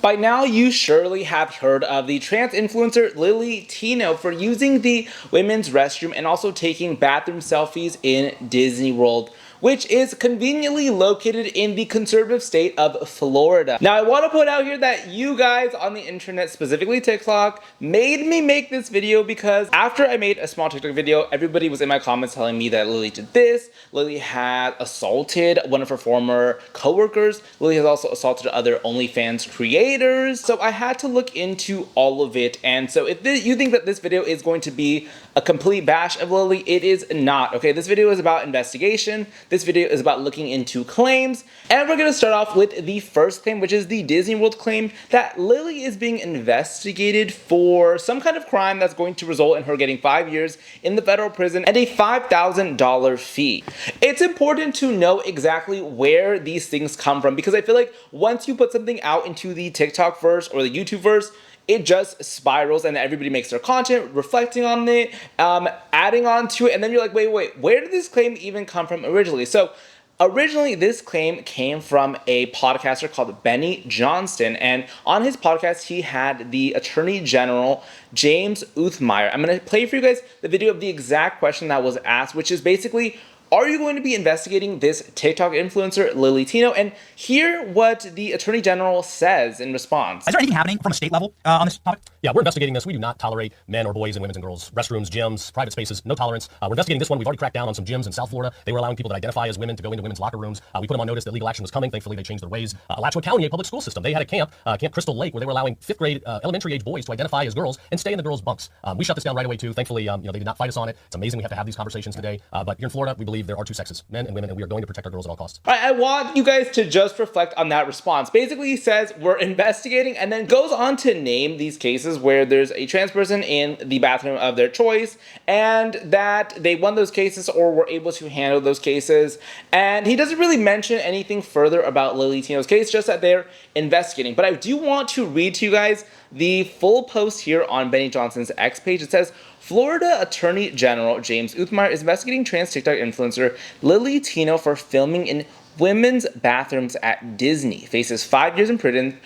By now, you surely have heard of the trans influencer Lily Tino for using the women's restroom and also taking bathroom selfies in Disney World, which is conveniently located in the conservative state of Florida. Now, I want to point out here that you guys on the internet, specifically TikTok, made me make this video because after I made a small TikTok video, everybody was in my comments telling me that Lily did this. Lily had assaulted one of her former coworkers. Lily has also assaulted other OnlyFans creators. So I had to look into all of it. And so if you think that this video is going to be a complete bash of Lily, it is not. Okay, this video is about investigation. This video is about looking into claims. And we're going to start off with the first claim, which is the Disney World claim that Lily is being investigated for some kind of crime that's going to result in her getting 5 years in the federal prison and a $5,000 fee. It's important to know exactly where these things come from because I feel like once you put something out into the TikTok verse or the YouTube verse, it just spirals and everybody makes their content, reflecting on it, adding on to it, and then you're like, wait, where did this claim even come from originally? So originally, this claim came from a podcaster called Benny Johnston, and on his podcast, he had the Attorney General, James Uthmeyer. I'm going to play for you guys the video of the exact question that was asked, which is basically, are you going to be investigating this TikTok influencer, Lily Tino? And hear what the Attorney General says in response. Is there anything happening from a state level on this topic? Yeah, we're investigating this. We do not tolerate men or boys in women's and girls' restrooms, gyms, private spaces, no tolerance. We're investigating this one. We've already cracked down on some gyms in South Florida. They were allowing people that identify as women to go into women's locker rooms. We put them on notice that legal action was coming. Thankfully, they changed their ways. Alachua County, a public school system, they had a camp, Camp Crystal Lake, where they were allowing 5th grade elementary age boys to identify as girls and stay in the girls' bunks. We shut this down right away, too. Thankfully, they did not fight us on it. It's amazing we have to have these conversations today. But here in Florida, we believe there are two sexes, men and women, and we are going to protect our girls at all costs. All right, I want you guys to just reflect on that response. Basically, he says we're investigating and then goes on to name these cases where there's a trans person in the bathroom of their choice and that they won those cases or were able to handle those cases. And he doesn't really mention anything further about Lily Tino's case, just that they're investigating. But I do want to read to you guys the full post here on Benny Johnston's X page. It says, Florida Attorney General James Uthmeyer is investigating trans TikTok influencer Lily Tino for filming in women's bathrooms at Disney. Faces 5 years in prison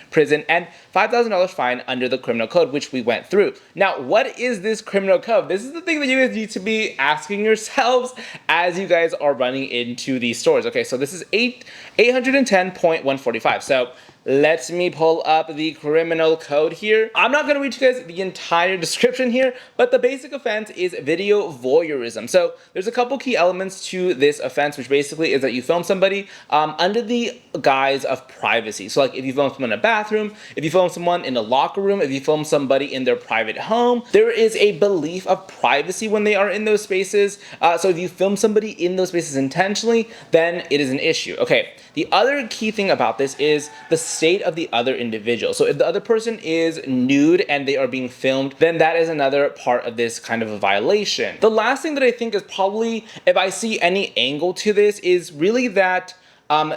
and $5,000 fine under the criminal code, which we went through. Now, what is this criminal code? This is the thing that you guys need to be asking yourselves as you guys are running into these stores. Okay, so this is 810.145. So let me pull up the criminal code here. I'm not going to read you guys the entire description here, but the basic offense is video voyeurism. So there's a couple key elements to this offense, which basically is that you film somebody under the guise of privacy. So like if you film someone in a bathroom, if you film someone in a locker room, if you film somebody in their private home, there is a belief of privacy when they are in those spaces. So if you film somebody in those spaces intentionally, then it is an issue. Okay, the other key thing about this is the state of the other individual. So if the other person is nude and they are being filmed, then that is another part of this kind of a violation. The last thing that I think is probably, if I see any angle to this, is really that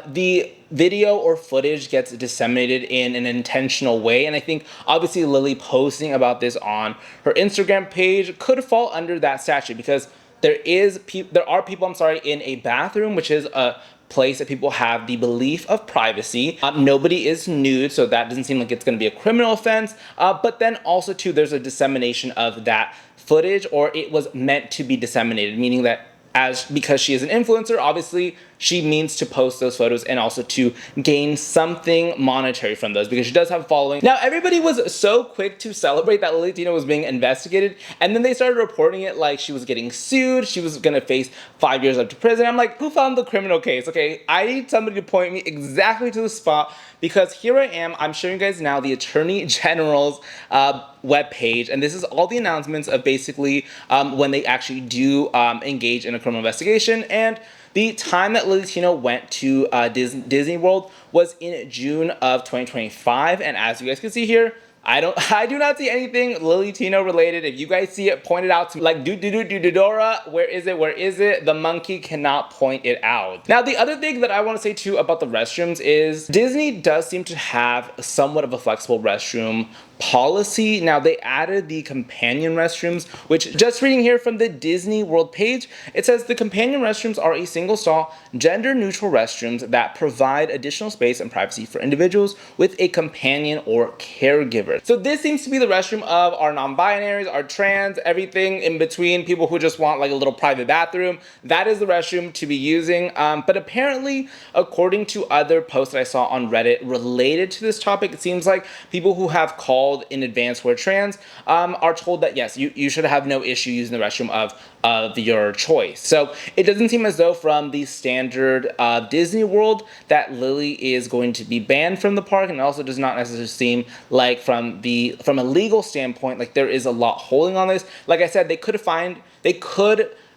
the video or footage gets disseminated in an intentional way. And I think obviously Lily posting about this on her Instagram page could fall under that statute because there are people in a bathroom, which is a place that people have the belief of privacy. Nobody is nude, so that doesn't seem like it's going to be a criminal offense. But then also too, there's a dissemination of that footage, or it was meant to be disseminated, meaning that because she is an influencer, obviously she means to post those photos and also to gain something monetary from those because she does have a following. Now, everybody was so quick to celebrate that Lily Tino was being investigated, and then they started reporting it like she was getting sued, she was gonna face 5 years up to prison. I'm like, who found the criminal case? Okay, I need somebody to point me exactly to the spot because here I am, I'm showing you guys now the Attorney General's webpage, and this is all the announcements of basically when they actually do engage in a criminal investigation. And the time that Lily Tino went to Disney World was in June of 2025, and as you guys can see here, I do not see anything Lily Tino related. If you guys see it, point it out to me. Like, Dora, where is it? The monkey cannot point it out. Now, the other thing that I want to say too about the restrooms is Disney does seem to have somewhat of a flexible restroom policy. Now, they added the companion restrooms, which, just reading here from the Disney World page, it says the companion restrooms are a single stall, gender neutral restrooms that provide additional space and privacy for individuals with a companion or caregiver. So this seems to be the restroom of our non-binaries, our trans, everything in between, people who just want like a little private bathroom. That is the restroom to be using. But apparently, according to other posts that I saw on Reddit related to this topic, it seems like people who have called in advance who are trans are told that yes, you should have no issue using the restroom of your choice. So it doesn't seem as though from the standard Disney World that Lily is going to be banned from the park, and it also does not necessarily seem like from a legal standpoint like there is a lot holding on this. Like I said, they could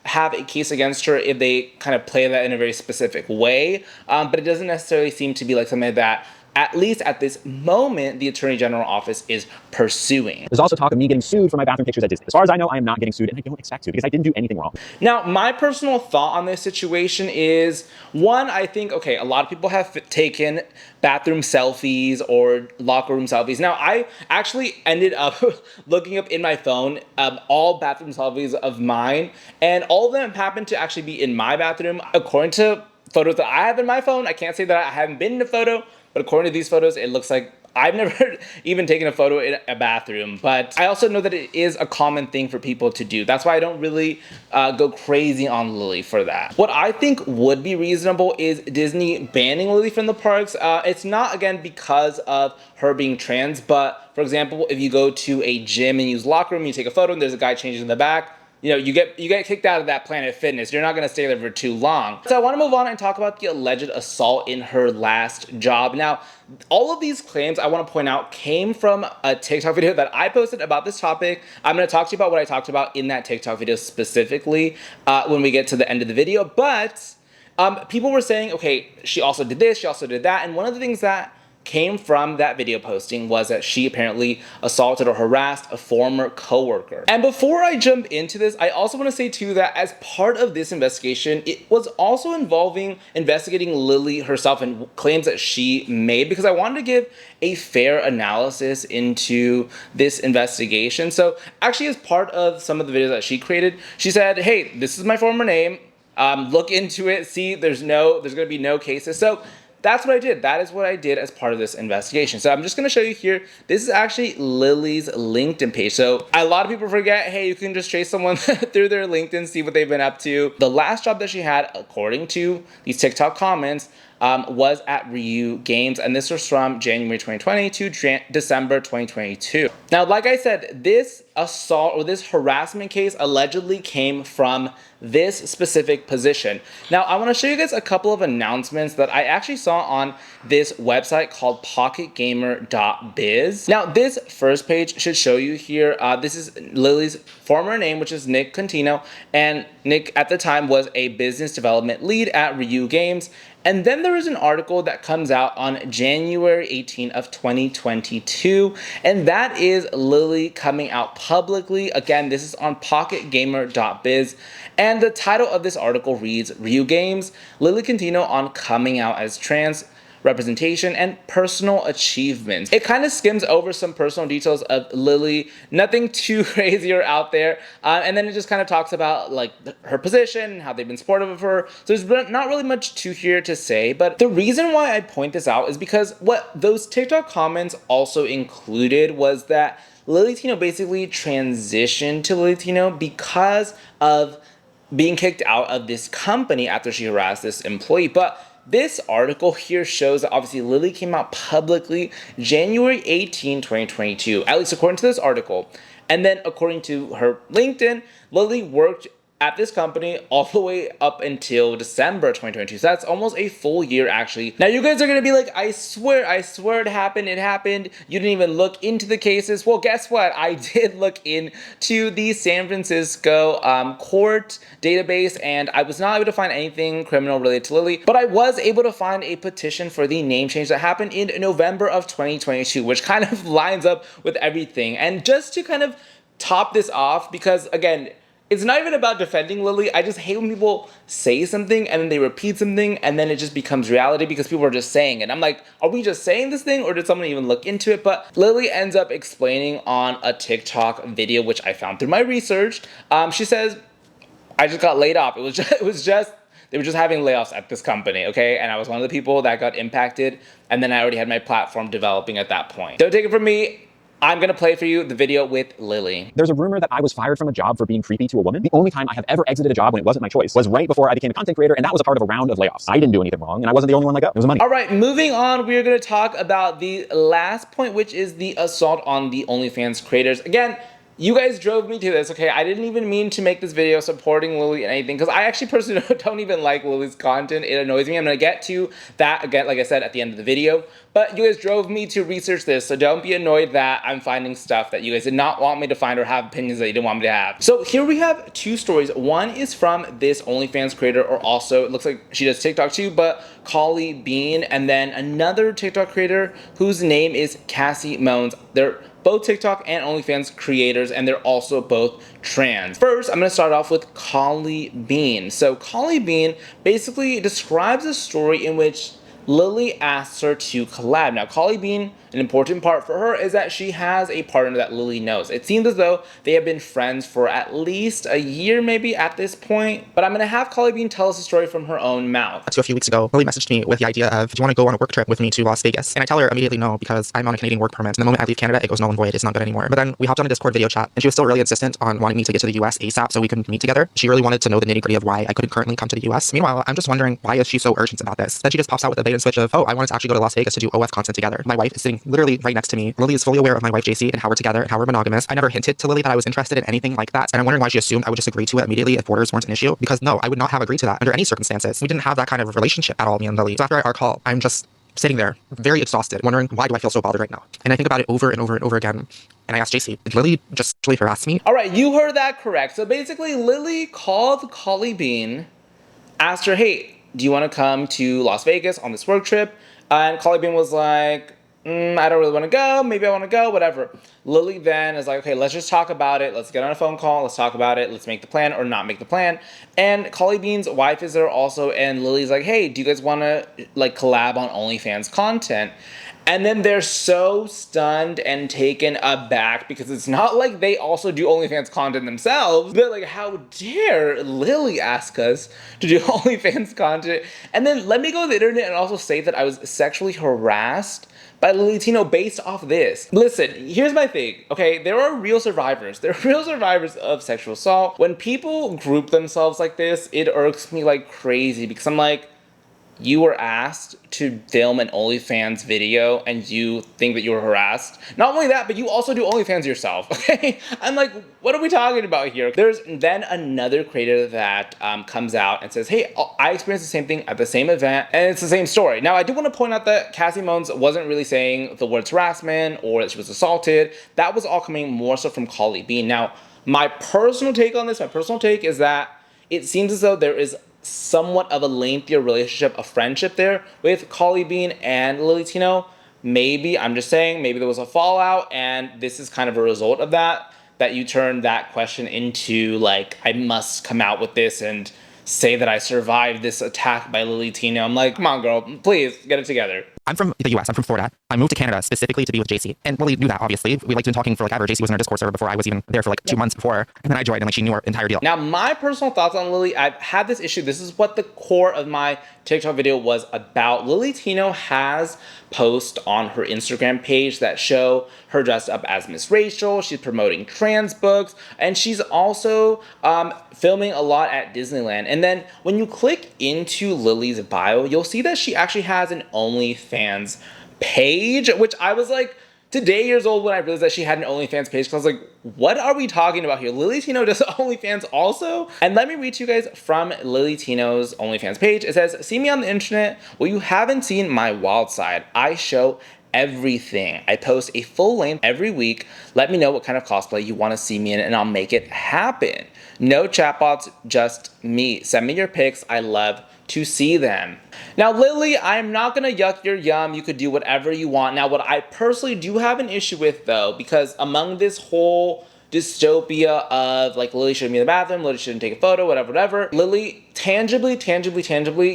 have a case against her if they kind of play that in a very specific way, but it doesn't necessarily seem to be like something that, at least at this moment, the Attorney General office is pursuing. There's also talk of me getting sued for my bathroom pictures at Disney. As far as I know, I am not getting sued, and I don't expect to because I didn't do anything wrong. Now, my personal thought on this situation is, one, I think, okay, a lot of people have taken bathroom selfies or locker room selfies. Now, I actually ended up looking up in my phone all bathroom selfies of mine, and all of them happened to actually be in my bathroom. According to photos that I have in my phone, I can't say that I haven't been in a photo, but according to these photos, it looks like I've never even taken a photo in a bathroom. But I also know that it is a common thing for people to do. That's why I don't really go crazy on Lily for that. What I think would be reasonable is Disney banning Lily from the parks. It's not, again, because of her being trans, but for example, if you go to a gym and use locker room, you take a photo and there's a guy changing in the back, you know, you get kicked out of that Planet Fitness. You're not gonna stay there for too long. So I wanna move on and talk about the alleged assault in her last job. Now, all of these claims, I wanna point out, came from a TikTok video that I posted about this topic. I'm gonna talk to you about what I talked about in that TikTok video specifically when we get to the end of the video. But people were saying, okay, she also did this, she also did that. And one of the things that came from that video posting was that she apparently assaulted or harassed a former coworker. And before I jump into this, I also want to say too that as part of this investigation, it was also involving investigating Lily herself and claims that she made, because I wanted to give a fair analysis into this investigation. So actually, as part of some of the videos that she created, she said, hey, this is my former name. Look into it, see, there's gonna be no cases. So that's what I did. That is what I did as part of this investigation. So I'm just going to show you here. This is actually Lily's LinkedIn page. So a lot of people forget, hey, you can just trace someone through their LinkedIn, see what they've been up to. The last job that she had, according to these TikTok comments, was at Ryu Games, and this was from January 2020 to December 2022. Now, like I said, this assault or this harassment case allegedly came from this specific position. Now, I want to show you guys a couple of announcements that I actually saw on this website called pocketgamer.biz. Now, this first page should show you here, this is Lily's former name, which is Nick Contino, and Nick at the time was a business development lead at Ryu Games. And then there is an article that comes out on January 18 of 2022, and that is Lily coming out publicly. Again, this is on pocketgamer.biz, and the title of this article reads, Ryu Games, Lily Contino on coming out as trans, representation, and personal achievements. It kind of skims over some personal details of Lily, nothing too crazy or out there, and then it just kind of talks about like her position, how they've been supportive of her. So there's not really much to here to say, but the reason why I point this out is because what those TikTok comments also included was that Lily Tino basically transitioned to Lily Tino because of being kicked out of this company after she harassed this employee. But this article here shows that obviously Lily came out publicly January 18, 2022, at least according to this article. And then according to her LinkedIn, Lily worked at this company all the way up until December 2022. So that's almost a full year, actually. Now you guys are gonna be like, I swear it happened. You didn't even look into the cases. Well, guess what? I did look into the San Francisco court database, and I was not able to find anything criminal related to Lily, but I was able to find a petition for the name change that happened in November of 2022, which kind of lines up with everything. And just to kind of top this off, because again, it's not even about defending Lily. I just hate when people say something and then they repeat something and then it just becomes reality because people are just saying it. I'm like, are we just saying this thing or did someone even look into it? But Lily ends up explaining on a TikTok video, which I found through my research. She says, I just got laid off. They were just having layoffs at this company, okay? And I was one of the people that got impacted, and then I already had my platform developing at that point. Don't take it from me. I'm gonna play for you the video with Lily. There's a rumor that I was fired from a job for being creepy to a woman. The only time I have ever exited a job when it wasn't my choice was right before I became a content creator, and that was a part of a round of layoffs. I didn't do anything wrong, and I wasn't the only one let go. It was the money. All right, moving on, we're gonna talk about the last point, which is the assault on the OnlyFans creators. Again, you guys drove me to this, okay? I didn't even mean to make this video supporting Lily and anything, because I actually personally don't even like Lily's content. It annoys me. I'm gonna get to that again, like I said, at the end of the video. But you guys drove me to research this, so don't be annoyed that I'm finding stuff that you guys did not want me to find or have opinions that you didn't want me to have. So here we have two stories. One is from this OnlyFans creator, or also, it looks like she does TikTok too, but Collie Bean, and then another TikTok creator whose name is Cassie Moans. They're both TikTok and OnlyFans creators, and they're also both trans. First, I'm gonna start off with Collie Bean. So Collie Bean basically describes a story in which Lily asks her to collab. Now, Collie Bean, an important part for her is that she has a partner that Lily knows. It seems as though they have been friends for at least a year, maybe, at this point. But I'm gonna have Collie Bean tell us the story from her own mouth. So a few weeks ago, Lily messaged me with the idea of, do you want to go on a work trip with me to Las Vegas? And I tell her immediately no, because I'm on a Canadian work permit. And the moment I leave Canada, it goes null and void. It's not good anymore. But then we hopped on a Discord video chat, and she was still really insistent on wanting me to get to the US ASAP so we can meet together. She really wanted to know the nitty-gritty of why I couldn't currently come to the US. Meanwhile, I'm just wondering, why is she so urgent about this? Then she just pops out with a bait and switch of, oh, I wanted to actually go to Las Vegas to do OF content together. My wife is sitting literally right next to me. Lily is fully aware of my wife JC and how we're together and how we're monogamous. I never hinted to Lily that I was interested in anything like that, and I'm wondering why she assumed I would just agree to it immediately if borders weren't an issue. Because no, I would not have agreed to that under any circumstances. We didn't have that kind of relationship at all, me and Lily. So after our call, I'm just sitting there, very exhausted, wondering, why do I feel so bothered right now? And I think about it over and over and over again. And I asked JC, did Lily just actually harass me? All right, you heard that correct. So basically, Lily called Collie Bean, asked her, hey, do you want to come to Las Vegas on this work trip? And Collie Bean was like, I don't really want to go. Maybe I want to go, whatever. Lily then is like, okay, let's just talk about it. Let's get on a phone call. Let's talk about it. Let's make the plan or not make the plan. And Collie Bean's wife is there also. And Lily's like, hey, do you guys want to like collab on OnlyFans content? And then they're so stunned and taken aback because it's not like they also do OnlyFans content themselves. They're like, how dare Lily ask us to do OnlyFans content? And then let me go to the internet and also say that I was sexually harassed by Lily Tino based off this. Listen, here's my thing, okay? There are real survivors. There are real survivors of sexual assault. When people group themselves like this, it irks me like crazy because I'm like, you were asked to film an OnlyFans video and you think that you were harassed. Not only that, but you also do OnlyFans yourself, okay? I'm like, what are we talking about here? There's then another creator that comes out and says, hey, I experienced the same thing at the same event, and it's the same story. Now, I do want to point out that Cassie Moans wasn't really saying the words harassment or that she was assaulted. That was all coming more so from Collie Bean. Now, my personal take on this, is that it seems as though there is somewhat of a lengthier relationship, a friendship there with Collie Bean and Lily Tino. Maybe, I'm just saying, maybe there was a fallout and this is kind of a result of that you turned that question into like, I must come out with this and say that I survived this attack by Lily Tino. I'm like, come on girl, please get it together. I'm from the US, I'm from Florida. I moved to Canada specifically to be with JC. And Lily knew that, obviously. We liked been talking for like ever. JC was in our Discord server before I was even there for like 2 months before. And then I joined and like she knew our entire deal. Now, my personal thoughts on Lily, I've had this issue. This is what the core of my TikTok video was about. Lily Tino has posts on her Instagram page that show her dressed up as Miss Rachel. She's promoting trans books. And she's also filming a lot at Disneyland. And then when you click into Lily's bio, you'll see that she actually has an OnlyFans page, which I was like today years old when I realized that she had an OnlyFans page, because I was like, what are we talking about here? Lily Tino does OnlyFans also? And let me read to you guys from Lily Tino's OnlyFans page. It says, see me on the internet? Well, you haven't seen my wild side. I show everything. I post a full length every week. Let me know what kind of cosplay you want to see me in and I'll make it happen. No chatbots, just me. Send me your pics. I love to see them. Now, Lily, I'm not gonna yuck your yum. You could do whatever you want. Now, what I personally do have an issue with though, because among this whole dystopia of like Lily shouldn't be in the bathroom, Lily shouldn't take a photo, whatever. Lily, tangibly,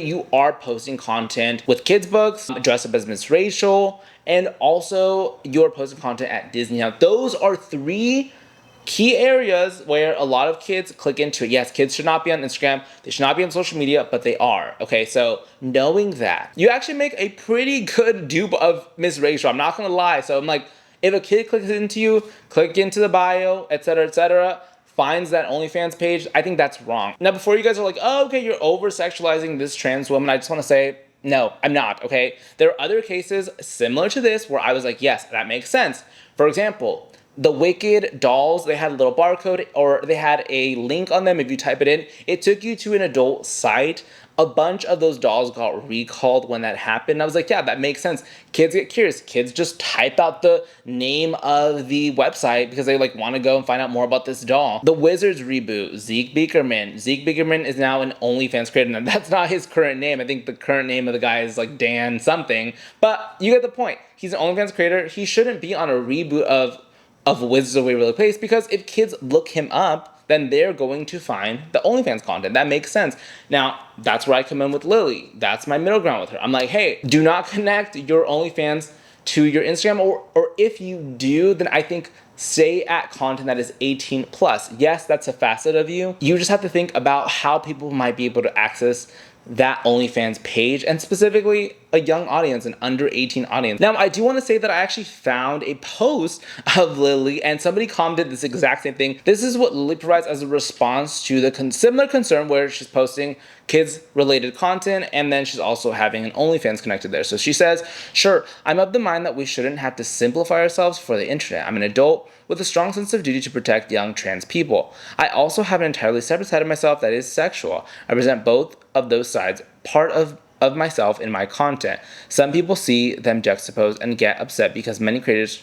you are posting content with kids' books, dress up as Miss Rachel, and also you're posting content at Disney. Now, those are 3 key areas where a lot of kids click into it. Yes, kids should not be on Instagram, they should not be on social media, but they are. Okay, so knowing that, you actually make a pretty good dupe of Miss Rachel. I'm not gonna lie. So I'm like, if a kid clicks into you, click into the bio, etc., finds that OnlyFans page, I think that's wrong. Now, before you guys are like, oh, okay, you're over-sexualizing this trans woman, I just wanna say, no, I'm not, okay? There are other cases similar to this where I was like, yes, that makes sense. For example, the Wicked dolls, they had a little barcode or they had a link on them. If you type it in, it took you to an adult site. A bunch of those dolls got recalled when that happened. I was like, yeah, that makes sense. Kids get curious. Kids just type out the name of the website because they like want to go and find out more about this doll. The Wizards reboot, Zeke Bickerman. Zeke Bickerman is now an OnlyFans creator. Now, that's not his current name. I think the current name of the guy is like Dan something. But you get the point. He's an OnlyFans creator. He shouldn't be on a reboot of Wizards of Waverly Place, because if kids look him up, then they're going to find the OnlyFans content. That makes sense. Now, that's where I come in with Lily. That's my middle ground with her. I'm like, hey, do not connect your OnlyFans to your Instagram, or if you do, then I think stay at content that is 18 plus. Yes, that's a facet of you. You just have to think about how people might be able to access that OnlyFans page, and specifically a young audience, an under 18 audience. Now, I do want to say that I actually found a post of Lily and somebody commented this exact same thing. This is what Lily provides as a response to the similar concern where she's posting kids related content and then she's also having an OnlyFans connected there. So she says, sure, I'm of the mind that we shouldn't have to simplify ourselves for the internet. I'm an adult with a strong sense of duty to protect young trans people. I also have an entirely separate side of myself that is sexual. I present both of those sides, part of myself in my content. Some people see them juxtaposed and get upset because many creators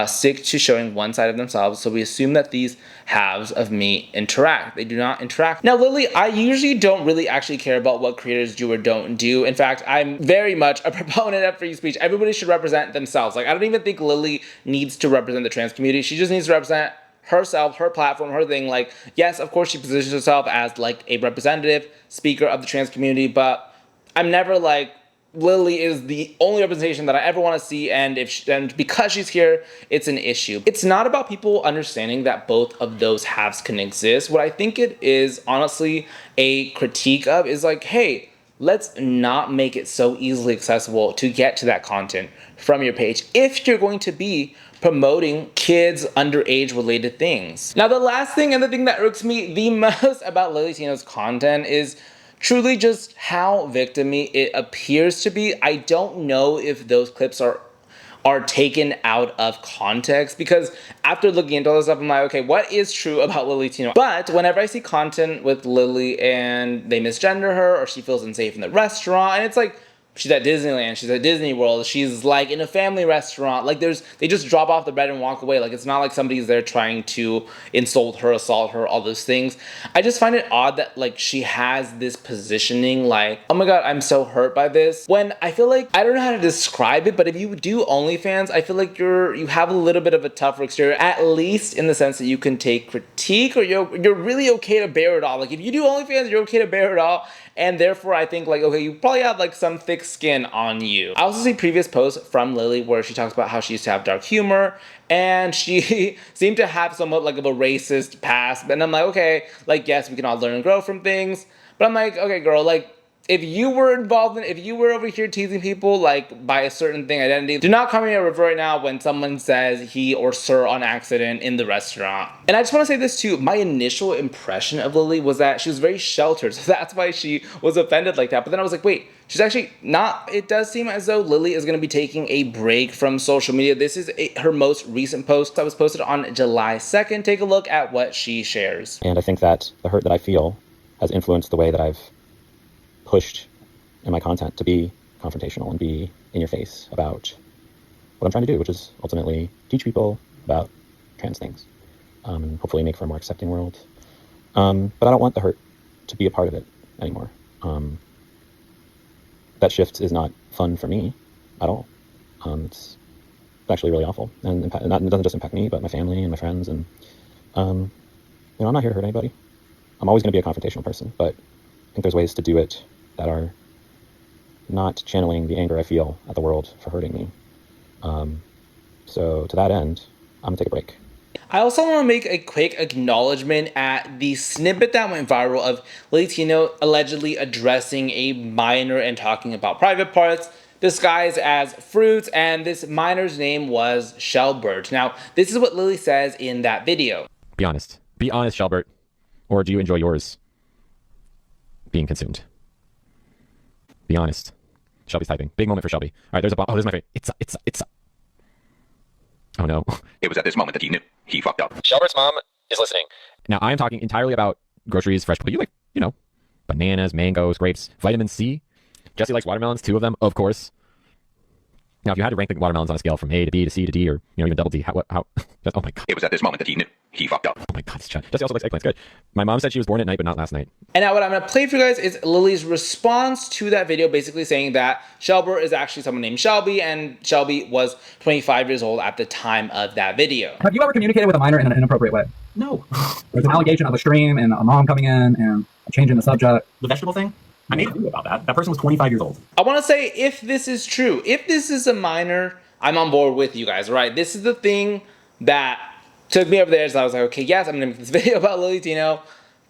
stick to showing one side of themselves, so we assume that these halves of me interact. They do not interact. Now, Lily, I usually don't really actually care about what creators do or don't do. In fact, I'm very much a proponent of free speech. Everybody should represent themselves. Like, I don't even think Lily needs to represent the trans community. She just needs to represent herself, her platform, her thing. Like, yes, of course she positions herself as like a representative speaker of the trans community, but I'm never like, Lily is the only representation that I ever want to see, and and because she's here, it's an issue. It's not about people understanding that both of those halves can exist. What I think it is, honestly, a critique of is like, hey, let's not make it so easily accessible to get to that content from your page if you're going to be promoting kids underage related things. Now, the last thing and the thing that irks me the most about Lily Tino's content is truly just how victim-y it appears to be. I don't know if those clips are taken out of context, because after looking into all this stuff, I'm like, okay, what is true about Lily Tino? But whenever I see content with Lily and they misgender her or she feels unsafe in the restaurant, and it's like, she's at Disneyland, she's at Disney World, she's like in a family restaurant, like they just drop off the bed and walk away. Like, it's not like somebody's there trying to insult her, assault her, all those things. I just find it odd that like she has this positioning like, oh my god, I'm so hurt by this, when I feel like, I don't know how to describe it, but if you do OnlyFans, I feel like you have a little bit of a tougher exterior, at least in the sense that you can take critique, or you're really okay to bear it all. Like, if you do OnlyFans, you're okay to bear it all. And therefore, I think like, okay, you probably have like some thick skin on you. I also see previous posts from Lily where she talks about how she used to have dark humor, and she seemed to have somewhat like of a racist past. And I'm like, okay, like, yes, we can all learn and grow from things. But I'm like, okay, girl, like, if you were involved in, if you were over here teasing people like by a certain thing, identity, do not come here right now when someone says he or sir on accident in the restaurant. And I just want to say this too, my initial impression of Lily was that she was very sheltered, so that's why she was offended like that. But then I was like, wait, she's actually not. It does seem as though Lily is going to be taking a break from social media. This is her most recent post that was posted on July 2nd. Take a look at what she shares. And I think that the hurt that I feel has influenced the way that I've pushed in my content to be confrontational and be in your face about what I'm trying to do, which is ultimately teach people about trans things, and hopefully make for a more accepting world. But I don't want the hurt to be a part of it anymore. That shift is not fun for me at all. It's actually really awful, and it doesn't just impact me, but my family and my friends, and I'm not here to hurt anybody. I'm always going to be a confrontational person, but I think there's ways to do it that are not channeling the anger I feel at the world for hurting me. So to that end, I'm gonna take a break. I also want to make a quick acknowledgement at the snippet that went viral of Lily Tino allegedly addressing a minor and talking about private parts disguised as fruits, and this minor's name was Shelbert. Now, this is what Lily says in that video. Be honest. Be honest, Shelbert. Or do you enjoy yours being consumed? Be honest. Shelby's typing. Big moment for Shelby. All right, there's a bomb. Oh, this is my favorite. It's. Oh no. It was at this moment that he knew he fucked up. Shelbert's mom is listening. Now, I am talking entirely about groceries, fresh, but you like, bananas, mangoes, grapes, vitamin C. Jesse likes watermelons, 2 of them, of course. Now, if you had to rank the watermelons on a scale from A to B to C to D, or even double D, how? Oh my god. It was at this moment that he knew he fucked up. Oh my god, this chat. Jesse also likes eggplants. Good. My mom said she was born at night, but not last night. And now what I'm going to play for you guys is Lily's response to that video, basically saying that Shelbert is actually someone named Shelby, and Shelby was 25 years old at the time of that video. Have you ever communicated with a minor in an inappropriate way? No. There's an allegation of a stream and a mom coming in and changing the subject. The vegetable thing? I made a video about that. That person was 25 years old. I want to say, if this is true, if this is a minor, I'm on board with you guys, right? This is the thing that took me over there, so I was like, okay, yes, I'm gonna make this video about Lily Tino.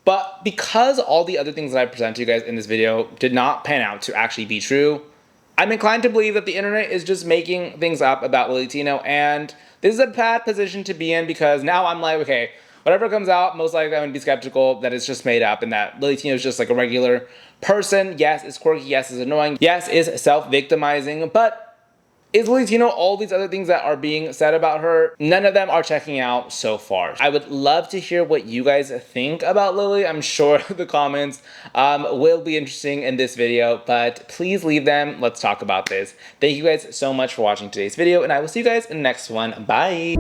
But because all the other things that I present to you guys in this video did not pan out to actually be true, I'm inclined to believe that the internet is just making things up about Lily Tino, and this is a bad position to be in, because now I'm like, okay, whatever comes out, most likely I'm gonna be skeptical that it's just made up and that Lily Tino is just like a regular person. Yes, it's quirky, yes, it's annoying, yes, it's self-victimizing, but is Lily Tino all these other things that are being said about her? None of them are checking out so far. I would love to hear what you guys think about Lily. I'm sure the comments will be interesting in this video, but please leave them. Let's talk about this. Thank you guys so much for watching today's video, and I will see you guys in the next one. Bye.